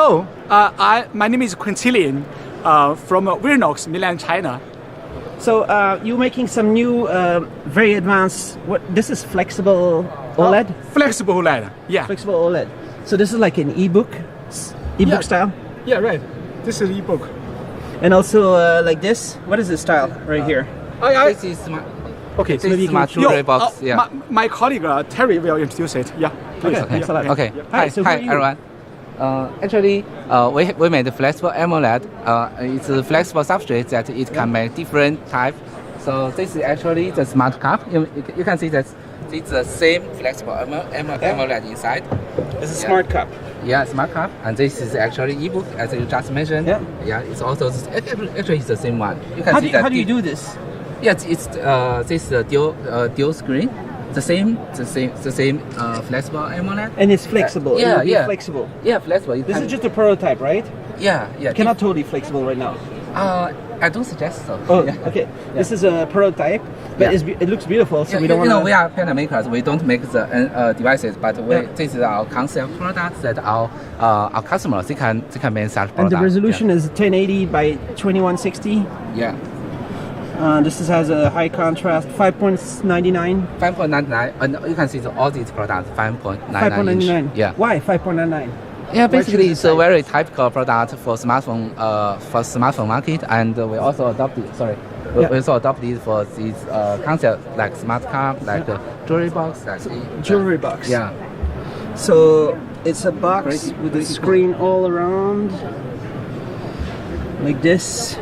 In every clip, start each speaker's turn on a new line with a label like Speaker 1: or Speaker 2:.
Speaker 1: Hello, my name is Quintilian from Visionox, Milan, China.
Speaker 2: So you're making some new, very advanced. This is flexible OLED.
Speaker 1: Flexible OLED, yeah.
Speaker 2: Flexible OLED. So this is like an ebook style.
Speaker 1: Yeah, right. This is ebook.
Speaker 2: And also like this. What is this style right here?
Speaker 3: This is smart.
Speaker 1: Okay,
Speaker 3: This is smart jewelry box. Yeah.
Speaker 1: My colleague Terry will introduce it. Yeah. Please.
Speaker 2: Okay, thanks a lot.
Speaker 3: Okay.
Speaker 2: Hi,
Speaker 3: Hi,
Speaker 2: so who
Speaker 3: hi
Speaker 2: are you?
Speaker 3: everyone. Actually, we made a flexible AMOLED. It's a flexible substrate that it can make different type. So this is actually the smart cup. You can see that it's the same flexible AMOLED inside.
Speaker 2: It's a smart cup.
Speaker 3: Yeah, smart cup. And this is actually ebook, as you just mentioned.
Speaker 2: Yeah.
Speaker 3: Yeah, it's also actually it's the same one. You can
Speaker 2: How
Speaker 3: see
Speaker 2: do you do this?
Speaker 3: Yes, it's this dual screen. The same flexible AMOLED.
Speaker 2: And it's flexible.
Speaker 3: Yeah,
Speaker 2: It'll be
Speaker 3: yeah.
Speaker 2: flexible.
Speaker 3: Yeah, flexible. You
Speaker 2: This
Speaker 3: can-
Speaker 2: is just a prototype, right?
Speaker 3: yeah.
Speaker 2: Cannot totally flexible right now.
Speaker 3: I don't suggest so.
Speaker 2: Oh,
Speaker 3: Yeah.
Speaker 2: okay. This is a prototype, but
Speaker 3: Yeah.
Speaker 2: it looks beautiful, so
Speaker 3: Yeah,
Speaker 2: we don't want
Speaker 3: you know,
Speaker 2: to.
Speaker 3: we are panel makers. We don't make the devices, but this is our concept products that our customers they can make such products.
Speaker 2: And the resolution is 1080 by 2160.
Speaker 3: Yeah.
Speaker 2: This has a high contrast, 5.99.
Speaker 3: 5.99, and you can see all these products 5.99
Speaker 2: 5.99.
Speaker 3: inch. Yeah.
Speaker 2: Why 5.99?
Speaker 3: Yeah, basically
Speaker 2: choose
Speaker 3: it's a
Speaker 2: the
Speaker 3: very typical product for smartphone market, and we also adopted. We also adopted for this concept like smart cup, like jewelry box, like
Speaker 2: Jewelry box.
Speaker 3: Yeah.
Speaker 2: So it's a box
Speaker 3: Crazy-
Speaker 2: with a
Speaker 3: crazy
Speaker 2: screen all around, like this.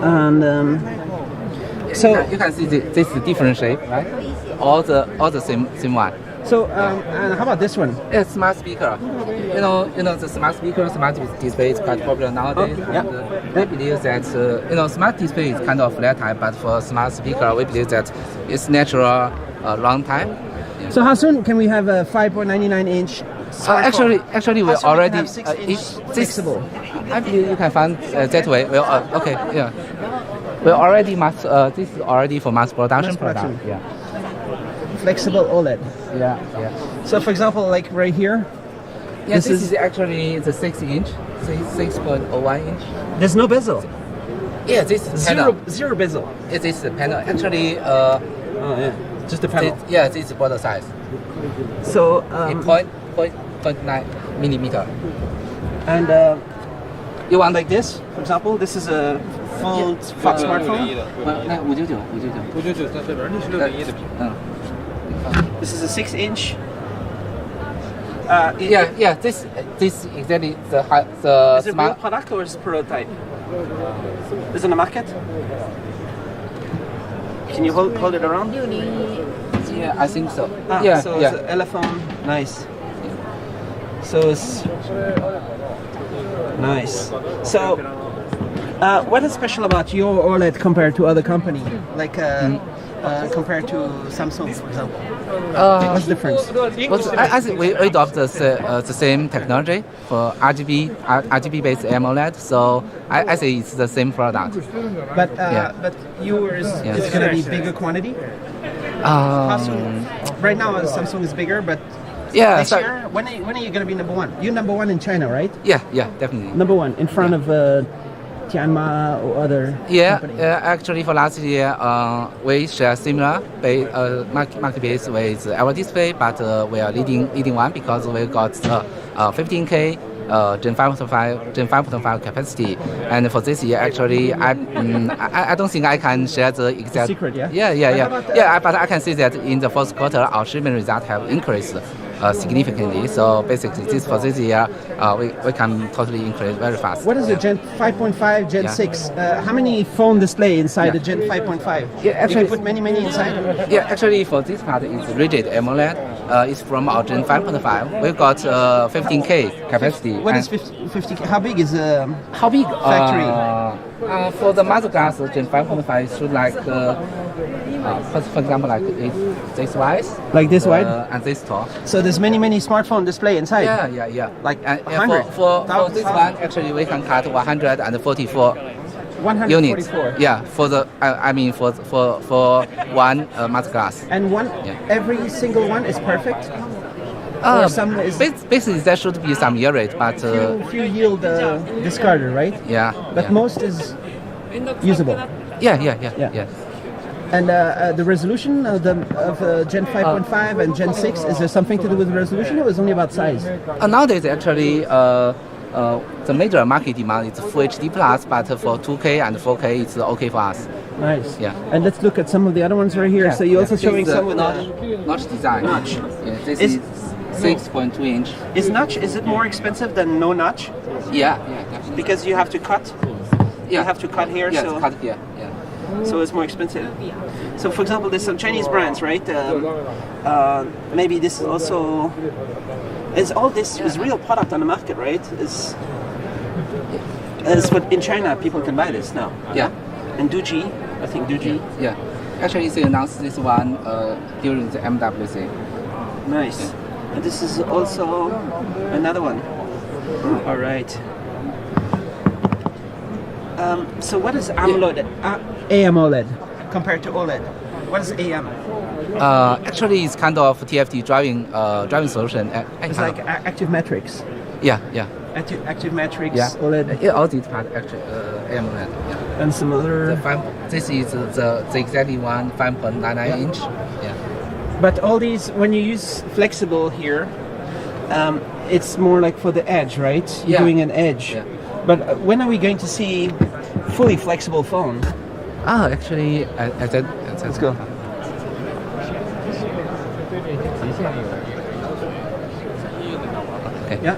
Speaker 2: And so
Speaker 3: You can see this is different shape, right? All the same one.
Speaker 2: so and how about this one?
Speaker 3: It's smart speaker. You know the smart speaker, smart display is quite popular nowadays.
Speaker 2: yeah.
Speaker 3: And we believe that smart display is kind of flat type, but for smart speaker, we believe that it's natural long time. Yeah.
Speaker 2: So how soon can we have a 5.99 inch?
Speaker 3: Actually, we
Speaker 2: How soon we can
Speaker 3: already
Speaker 2: have 6-inch flexible.
Speaker 3: I believe you can find that way. Well, okay, yeah. We already this is already for mass production
Speaker 2: Mass production.
Speaker 3: product. Yeah.
Speaker 2: Flexible OLED.
Speaker 3: Yeah.
Speaker 2: So for example, like right here,
Speaker 3: Yeah,
Speaker 2: This
Speaker 3: this
Speaker 2: is-
Speaker 3: is actually the 6-inch, 6.01 inch.
Speaker 2: there's no bezel.
Speaker 3: Yeah, this is panel.
Speaker 2: Zero bezel.
Speaker 3: It is the panel. Actually,
Speaker 2: Oh yeah, just a panel.
Speaker 3: this is border size.
Speaker 2: So
Speaker 3: Point 9 millimeter.
Speaker 2: and
Speaker 3: You want
Speaker 2: like this, for example, this is a full smartphone.
Speaker 3: 599，599，599。This
Speaker 2: is a 6-inch.
Speaker 3: Yeah. This exactly the
Speaker 2: Is it real
Speaker 3: smart.
Speaker 2: product or is it prototype? Is it on the market? Can you hold it around?
Speaker 3: Yeah, I think so.
Speaker 2: Ah,
Speaker 3: yeah,
Speaker 2: so
Speaker 3: yeah.
Speaker 2: it's an elephone. Nice. So it's nice. So, what is special about your OLED compared to other company? Like compared to Samsung, for example. What's the difference?
Speaker 3: I think we adopt the same technology for RGB based AMOLED. So I say it's the same product.
Speaker 2: But
Speaker 3: Yeah.
Speaker 2: but yours
Speaker 3: Yeah.
Speaker 2: is gonna be bigger quantity. How soon? Right now, Samsung is bigger, but
Speaker 3: Yeah.
Speaker 2: this
Speaker 3: So,
Speaker 2: year, when are you gonna be number one? You're number one in China, right?
Speaker 3: yeah, definitely.
Speaker 2: Number one in front of Tianma or other
Speaker 3: Yeah,
Speaker 2: company.
Speaker 3: actually for last year, we share similar market base with our display, but we are leading one because we got 15K Gen 5.5 capacity, and for this year actually I don't think I can share the exact
Speaker 2: secret, yeah?
Speaker 3: Yeah, but I can see that in the first quarter our shipment results have increased significantly. So basically, for this year, we can totally increase very fast.
Speaker 2: What is the Gen 5.5, Gen
Speaker 3: Yeah.
Speaker 2: 6? How many phone display inside
Speaker 3: Yeah.
Speaker 2: the Gen 5.5?
Speaker 3: Yeah,
Speaker 2: You
Speaker 3: actually-
Speaker 2: can put many inside.
Speaker 3: Yeah, actually for this part it's rigid AMOLED. It's from our Gen 5.5. We've got 15K capacity.
Speaker 2: What is
Speaker 3: And
Speaker 2: 50? How big is
Speaker 3: how big?
Speaker 2: factory?
Speaker 3: For the mother glass, Gen 5.5 should like, for example, like this wide.
Speaker 2: Like this wide?
Speaker 3: And this tall.
Speaker 2: So there's many smartphone display inside.
Speaker 3: Yeah.
Speaker 2: Like
Speaker 3: And
Speaker 2: 100,
Speaker 3: for
Speaker 2: 1,000,
Speaker 3: this one, actually we can cut 144 units.
Speaker 2: 144.
Speaker 3: Yeah, for the I mean for one master glass.
Speaker 2: And
Speaker 3: Yeah.
Speaker 2: every single one is perfect. Or some is
Speaker 3: Basically, there should be some error rate, but
Speaker 2: few yield discarded, right?
Speaker 3: yeah.
Speaker 2: But
Speaker 3: yeah.
Speaker 2: most is usable.
Speaker 3: Yeah.
Speaker 2: And the resolution of Gen 5.5 and Gen 6, is there something to do with the resolution, or is it only about size?
Speaker 3: Nowadays, actually, the major market demand is Full HD Plus, but for 2K and 4K, it's okay for us.
Speaker 2: Nice.
Speaker 3: Yeah.
Speaker 2: And let's look at some of the other ones right here. So you're also showing some with
Speaker 3: notch design.
Speaker 2: Notch.
Speaker 3: Yeah, this is 6.2 inch.
Speaker 2: Is notch, is it more expensive than no notch?
Speaker 3: Yeah, definitely.
Speaker 2: Because you have to cut?
Speaker 3: Yeah.
Speaker 2: You have to cut here,
Speaker 3: Yeah,
Speaker 2: so
Speaker 3: cut here. Yeah.
Speaker 2: so it's more expensive. So for example, there's some Chinese brands, right? Maybe this is also... Is all this is real product on the market, right? Is what in China people can buy this now.
Speaker 3: Yeah.
Speaker 2: And Duji, I think Duji.
Speaker 3: Yeah. Actually, they announced this one during the MWC.
Speaker 2: Nice. And this is also another one. All right. So what is AMOLED? AMOLED compared to OLED? What is AM?
Speaker 3: Actually, it's kind of TFT driving solution.
Speaker 2: It's like active metrics.
Speaker 3: Yeah.
Speaker 2: Active metrics,
Speaker 3: Yeah.
Speaker 2: OLED,
Speaker 3: Yeah, all these part actually AMOLED. Yeah.
Speaker 2: and some other.
Speaker 3: This is the exactly one 5.99 inch. Yeah.
Speaker 2: But all these, when you use flexible here, it's more like for the edge, right? You're
Speaker 3: Yeah.
Speaker 2: doing an edge.
Speaker 3: Yeah.
Speaker 2: But when are we going to see fully flexible phone?
Speaker 3: Actually,
Speaker 2: Let's go.
Speaker 3: Okay.
Speaker 2: Yeah.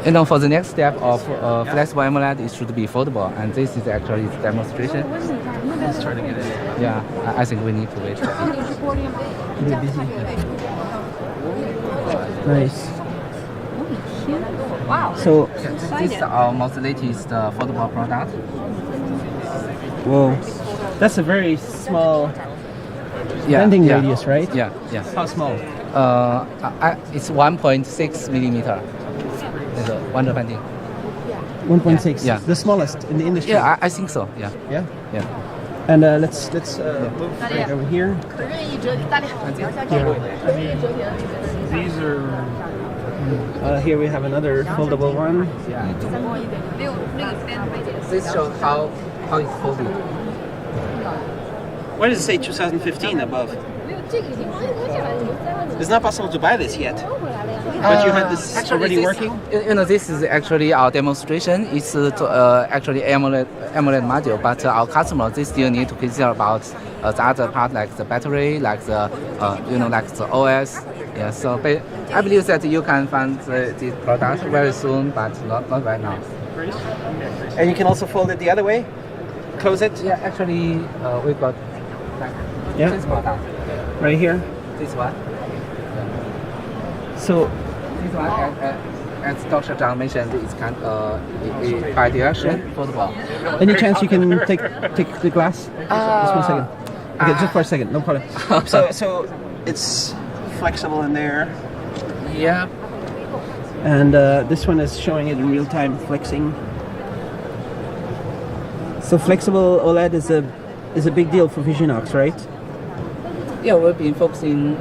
Speaker 3: You know, for the next step of flexible AMOLED, it should be foldable, and this is actually its demonstration.
Speaker 2: Let's try to get it.
Speaker 3: Yeah, I think we need to wait.
Speaker 2: Be busy. Nice.
Speaker 4: Wow.
Speaker 2: So,
Speaker 3: This is our most latest foldable product.
Speaker 2: whoa, that's a very small bending radius, right?
Speaker 3: Yeah.
Speaker 2: How small?
Speaker 3: It's 1.6 millimeter. It's a wonder bending.
Speaker 2: 1.6.
Speaker 3: Yeah.
Speaker 2: The smallest in the industry.
Speaker 3: Yeah, I think so. Yeah.
Speaker 2: Yeah. And let's move right over here.
Speaker 1: These are
Speaker 2: Here we have another foldable one.
Speaker 3: This shows how it's folded.
Speaker 2: Why does it say 2015 above? It's not possible to buy this yet. But you had this already working?
Speaker 3: You know, this is actually our demonstration. It's actually AMOLED module, but our customers, they still need to consider about the other part, like the battery, like the like the OS. Yeah, so I believe that you can find this product very soon, but not right now.
Speaker 2: And you can also fold it the other way? Close it?
Speaker 3: Yeah, actually, we got this product.
Speaker 2: Right here.
Speaker 3: This one.
Speaker 2: So,
Speaker 3: This one, as Dr. Zhang mentioned, it's kind of bi-direction foldable.
Speaker 2: any chance you can take the glass? Just 1 second. Okay, just for a second, no problem. So it's flexible in there,
Speaker 3: Yeah.
Speaker 2: and this one is showing it in real time, flexing. So flexible OLED is a big deal for Visionox, right?
Speaker 3: Yeah, we've been focusing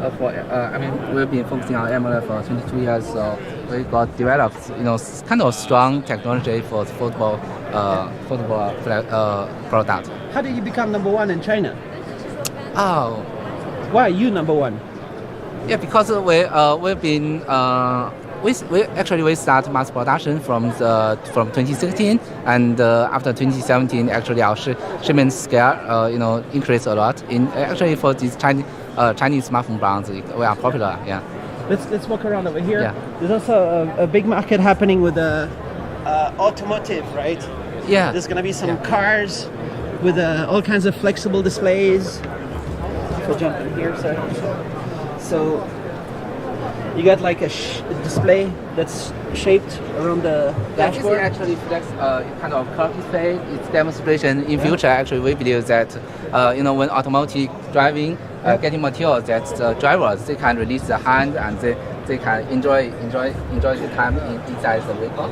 Speaker 3: we've been focusing on AMOLED for 22 years, so we got developed, kind of strong technology for the foldable product.
Speaker 2: How did you become number one in China?
Speaker 3: Oh,
Speaker 2: Why are you number one?
Speaker 3: yeah, because we've been we start mass production from 2016, and after 2017, actually our shipment scale increased a lot. Actually for these Chinese smartphone brands, we are popular. Yeah.
Speaker 2: Let's walk around over here.
Speaker 3: Yeah.
Speaker 2: There's also a big market happening with automotive, right?
Speaker 3: Yeah.
Speaker 2: There's gonna be some cars with all kinds of flexible displays. We'll jump in here, sir. So you got like a display that's shaped around the dashboard.
Speaker 3: This is actually kind of curved display. It's demonstration. In future, actually, we believe that when automotive driving getting materials, that the drivers, they can release the hand and they can enjoy the time inside the vehicle.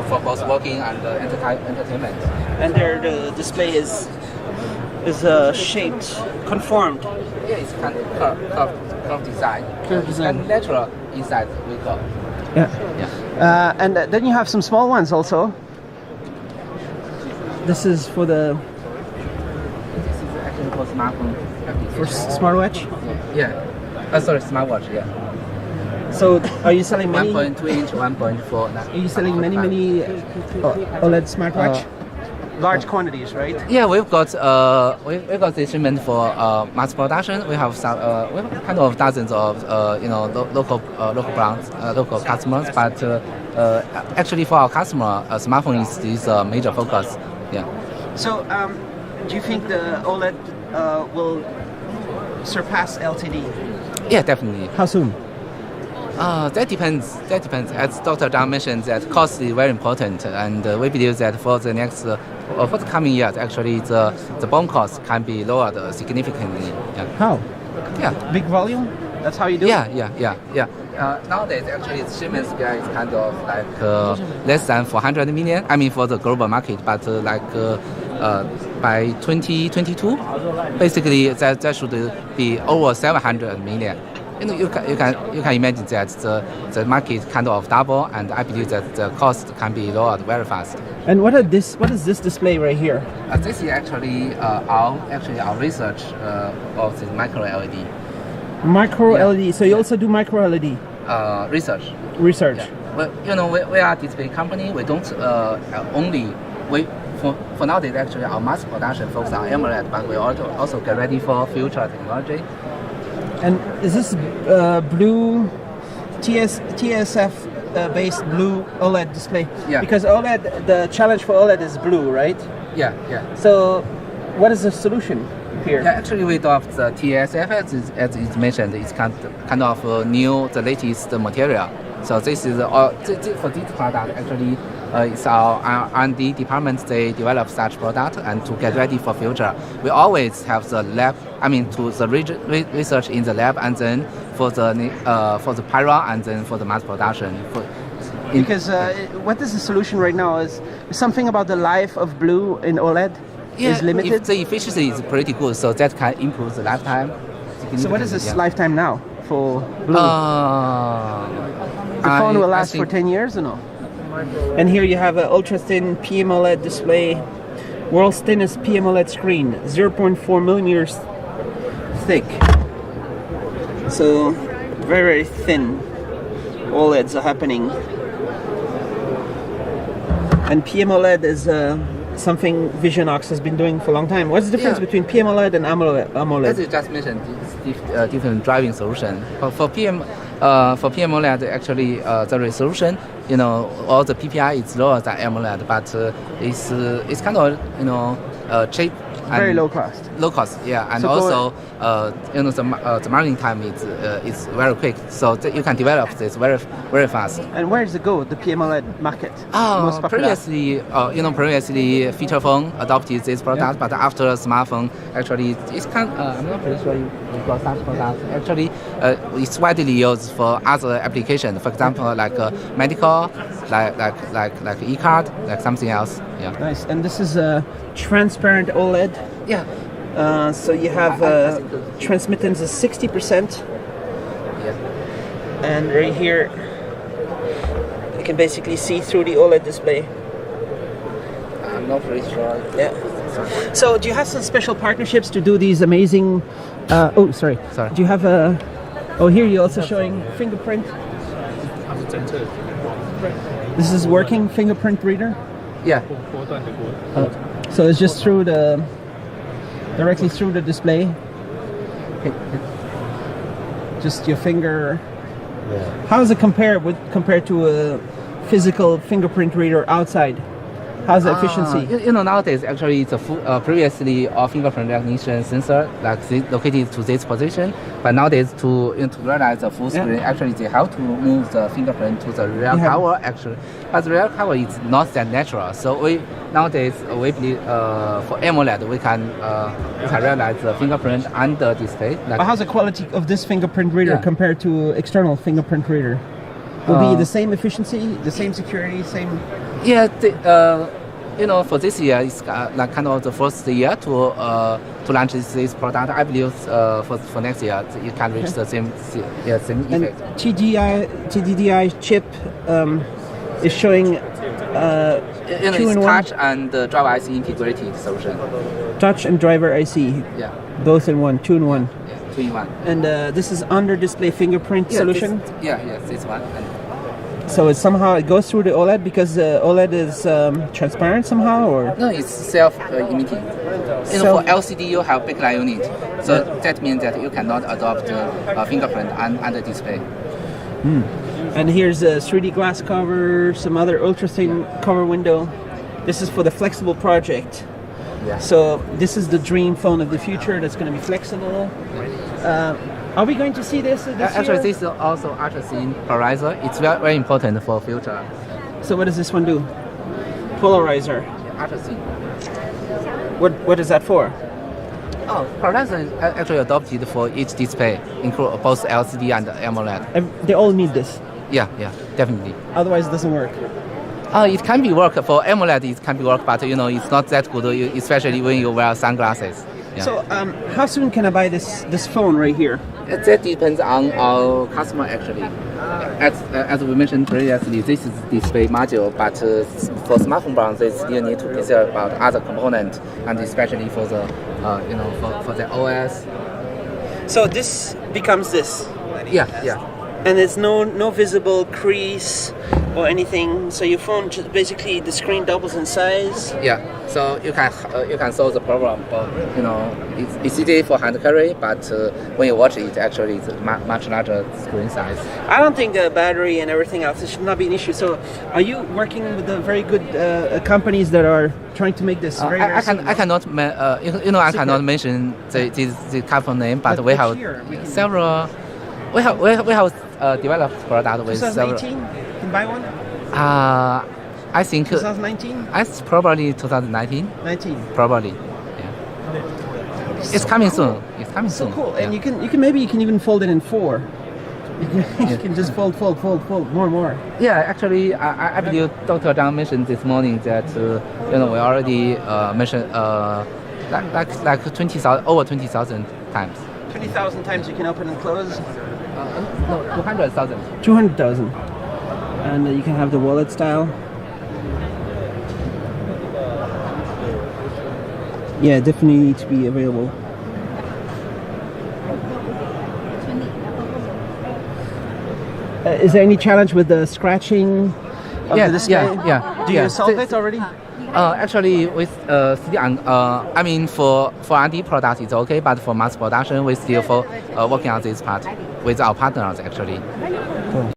Speaker 3: For both working and entertainment.
Speaker 2: And there the display is is shaped, conformed.
Speaker 3: Yeah, it's kind of curved design.
Speaker 2: Curved design.
Speaker 3: And natural inside we call.
Speaker 2: Yeah.
Speaker 3: Yeah.
Speaker 2: And then you have some small ones also. This is for the
Speaker 3: This is actually for smartphone
Speaker 2: for
Speaker 3: application.
Speaker 2: smartwatch.
Speaker 3: Yeah. Sorry, smartwatch. Yeah.
Speaker 2: So are you selling many?
Speaker 3: 1.2 inch, 1.4.
Speaker 2: Are you selling many OLED smartwatch? Large quantities, right?
Speaker 3: Yeah, we've got this shipment for mass production. We have some we have kind of dozens of local brands, local customers. But actually, for our customer, smartphone is a major focus. Yeah.
Speaker 2: So do you think the OLED will surpass LTD?
Speaker 3: Yeah, definitely.
Speaker 2: How soon?
Speaker 3: That depends. That depends. As Dr. Zhang mentioned, that cost is very important, and we believe that for the next, for the coming years, actually the BOM cost can be lowered significantly. Yeah.
Speaker 2: How?
Speaker 3: Yeah.
Speaker 2: Big volume? That's how you do it?
Speaker 3: Yeah. Nowadays, actually, the shipment scale is kind of like less than 400 million. I mean, for the global market, but by 2022, basically that should be over 700 million. You can imagine that the market kind of double, and I believe that the cost can be lowered very fast.
Speaker 2: And what is this display right here?
Speaker 3: This is actually our research of the micro LED.
Speaker 2: Micro LED. So you also do micro LED
Speaker 3: Research.
Speaker 2: research.
Speaker 3: Yeah. Well, we are a display company. We don't for nowadays actually our mass production focus on AMOLED, but we also get ready for future technology.
Speaker 2: And is this blue TSF based blue OLED display?
Speaker 3: Yeah.
Speaker 2: Because OLED, the challenge for OLED is blue, right?
Speaker 3: Yeah.
Speaker 2: So what is the solution here?
Speaker 3: Yeah, actually we adopt the TSF as is mentioned. It's kind of the latest material. So this is for this product actually. It's our R&D department. They develop such product, and to get ready for future, we always have the lab. I mean, to the research in the lab, and then for the pyro, and then for the mass production.
Speaker 2: Because what is the solution right now is something about the life of blue in OLED is limited.
Speaker 3: If the efficiency is pretty good, so that can improve the lifetime.
Speaker 2: So what is this lifetime now for blue? The phone will last for 10 years or no? And here you have an ultra thin PMOLED display, world's thinnest PMOLED screen, 0.4 millimeters thick. So very thin OLEDs are happening. And PMOLED is something Visionox has been doing for a long time. What's the difference between PMOLED and AMOLED?
Speaker 3: As you just mentioned, it's different driving solution. For PMOLED, actually the resolution, all the PPI is lower than AMOLED, but it's kind of cheap.
Speaker 2: Very low cost.
Speaker 3: Low cost, yeah, and
Speaker 2: so
Speaker 3: also the marketing time is very quick, so you can develop this very fast.
Speaker 2: And where does it go? The PMOLED market? Most popular?
Speaker 3: Previously, feature phone adopted this product, but after smartphone, actually, it's I'm not pretty sure you got such product. Actually, it's widely used for other applications. For example, like medical, like e-card, like something else. Yeah.
Speaker 2: Nice. And this is a transparent OLED.
Speaker 3: Yeah.
Speaker 2: So you have transmittance is 60%.
Speaker 3: Yeah.
Speaker 2: And right here, you can basically see through the OLED display.
Speaker 3: I'm not pretty sure.
Speaker 2: Yeah. So do you have some special partnerships to do these amazing? Sorry. Do you have a? Oh, here you're also showing fingerprint. This is working fingerprint reader.
Speaker 3: Yeah.
Speaker 2: So it's just through directly through the display. Just your finger. Yeah. How does it compared to a physical fingerprint reader outside? How's the efficiency?
Speaker 3: Nowadays actually it's previously a fingerprint recognition sensor located to this position, but nowadays to realize the full screen, actually they have to move the fingerprint to the rear cover actually, but the rear cover is not that natural. So nowadays we believe for AMOLED we can realize the fingerprint under display.
Speaker 2: But how's the quality of this fingerprint reader compared to external fingerprint reader? Will be the same efficiency, the same security, same.
Speaker 3: Yeah, For this year, it's like kind of the first year to launch this product. I believe for next year, it can reach the same
Speaker 2: And
Speaker 3: effect.
Speaker 2: TDDI chip is showing
Speaker 3: It's
Speaker 2: 2-in-1
Speaker 3: touch and driver IC integrated solution.
Speaker 2: touch and driver IC,
Speaker 3: Yeah,
Speaker 2: both in one, 2-in-1.
Speaker 3: 2-in-1.
Speaker 2: And this is under display fingerprint solution.
Speaker 3: This one. And
Speaker 2: So it somehow it goes through the OLED because OLED is transparent somehow, or
Speaker 3: no, it's self-emitting. For LCD, you have backlight unit, so that means that you cannot adopt fingerprint on the display.
Speaker 2: and here's a 3D glass cover, some other ultra thin cover window. This is for the flexible project.
Speaker 3: Yeah.
Speaker 2: So this is the dream phone of the future that's going to be flexible. Are we going to see this
Speaker 3: Actually,
Speaker 2: year?
Speaker 3: this is also ultra thin polarizer. It's very, very important for future.
Speaker 2: So what does this one do? Polarizer.
Speaker 3: Ultra thin.
Speaker 2: What is that for?
Speaker 3: Oh, polarizer is actually adopted for each display, include both LCD and AMOLED.
Speaker 2: They all need this.
Speaker 3: Yeah, definitely.
Speaker 2: Otherwise, it doesn't work.
Speaker 3: It can be work for AMOLED. It can be work, but it's not that good, especially when you wear sunglasses. Yeah.
Speaker 2: So how soon can I buy this phone right here?
Speaker 3: That depends on our customer actually. As we mentioned previously, this is display module, but for smartphone brands, they still need to consider about other components, and especially for the for the OS.
Speaker 2: So this becomes this.
Speaker 3: Yeah.
Speaker 2: And there's no visible crease or anything. So your phone just basically the screen doubles in size.
Speaker 3: Yeah, so you can solve the problem, but it's easy for hand carry, but when you watch it, actually it's a much larger screen size.
Speaker 2: I don't think the battery and everything else should not be an issue. So are you working with the very good companies that are trying to make this very
Speaker 3: I cannot I cannot mention the company name, but we have several. We have developed product with several.
Speaker 2: 2018? Can buy one?
Speaker 3: I think
Speaker 2: 2019?
Speaker 3: it's probably 2019.
Speaker 2: 19.
Speaker 3: Probably, yeah. It's coming soon. It's coming
Speaker 2: So
Speaker 3: soon.
Speaker 2: cool. And
Speaker 3: yeah.
Speaker 2: you can even fold it in 4. You can just fold more and more.
Speaker 3: Yeah, actually, I believe Dr. Zhang mentioned this morning that we already mentioned like 20,000 over 20,000 times.
Speaker 2: 20,000 times you can open and close.
Speaker 3: No, 200,000.
Speaker 2: 200,000. And you can have the wallet style. Yeah, definitely need to be available. Is there any challenge with the scratching of the display?
Speaker 3: Yeah.
Speaker 2: Do you solve it already?
Speaker 3: Actually, with for R&D products it's okay, but for mass production we still working on this part with our partners actually.
Speaker 2: Cool.